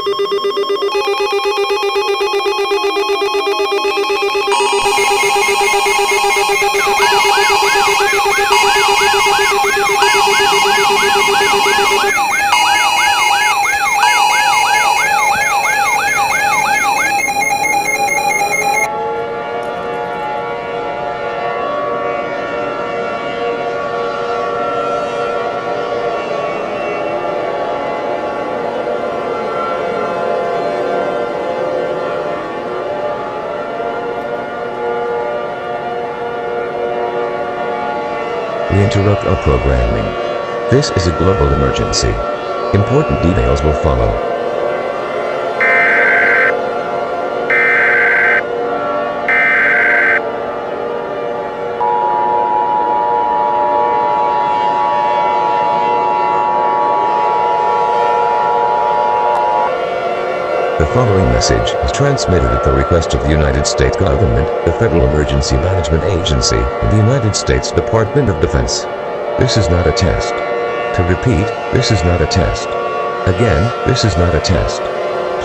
We interrupt our programming. This is a global emergency. Important details will follow. The following message is transmitted at the request of the United States government, the Federal Emergency Management Agency, and the United States Department of Defense. This is not a test. To repeat, this is not a test. Again, this is not a test.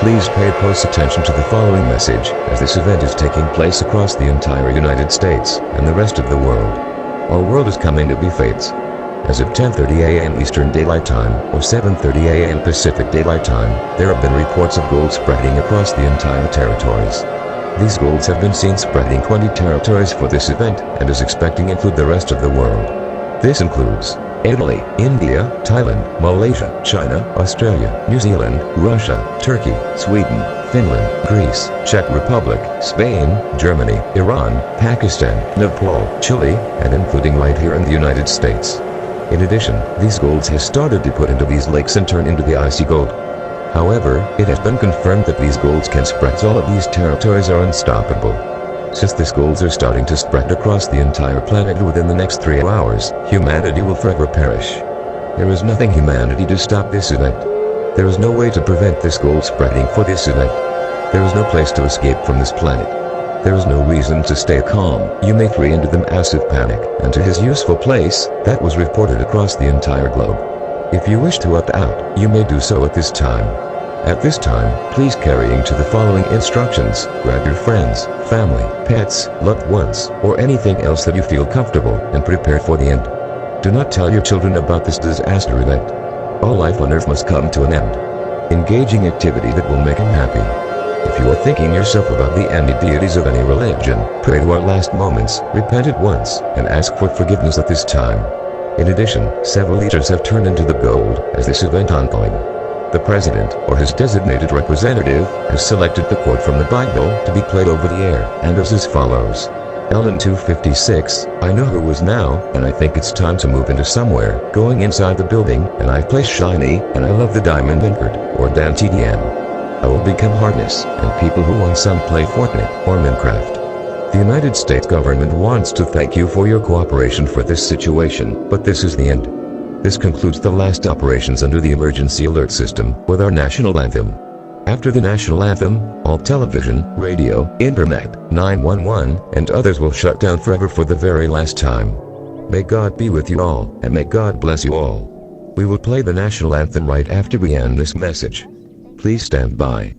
Please pay close attention to the following message, as this event is taking place across the entire United States and the rest of the world. Our world is coming to be fades. As of 10:30 a.m. Eastern Daylight Time, or 7:30 a.m. Pacific Daylight Time, there have been reports of gold spreading across the entire territories. These golds have been seen spreading 20 territories for this event, and is expecting include the rest of the world. This includes Italy, India, Thailand, Malaysia, China, Australia, New Zealand, Russia, Turkey, Sweden, Finland, Greece, Czech Republic, Spain, Germany, Iran, Pakistan, Nepal, Chile, and including right here in the United States. In addition, these golds have started to put into these lakes and turn into the icy gold. However, it has been confirmed that these golds can spread, so all of these territories are unstoppable. Since these golds are starting to spread across the entire planet within the next 3 hours, humanity will forever perish. There is nothing humanity to stop this event. There is no way to prevent this gold spreading for this event. There is no place to escape from this planet. There is no reason to stay calm. You may flee into the massive panic, and to his useful place, that was reported across the entire globe. If you wish to opt out, you may do so at this time. At this time, please carrying to the following instructions, grab your friends, family, pets, loved ones, or anything else that you feel comfortable, and prepare for the end. Do not tell your children about this disaster event. All life on Earth must come to an end. Engaging activity that will make him happy. If you are thinking yourself about the any deities of any religion, pray to our last moments, repent at once, and ask for forgiveness at this time. In addition, several leaders have turned into the gold as this event ongoing. The president, or his designated representative, has selected the quote from the Bible to be played over the air, and as follows. Ellen 2:56, I know who is now, and I think it's time to move into somewhere, going inside the building, and I play shiny, and I love the diamond incard, or Dan TDM. I will become hardness, and people who want some play Fortnite or Minecraft. The United States government wants to thank you for your cooperation for this situation, but this is the end. This concludes the last operations under the emergency alert system with our national anthem. After the national anthem, all television, radio, internet, 911, and others will shut down forever for the very last time. May God be with you all, and may God bless you all. We will play the national anthem right after we end this message. Please stand by.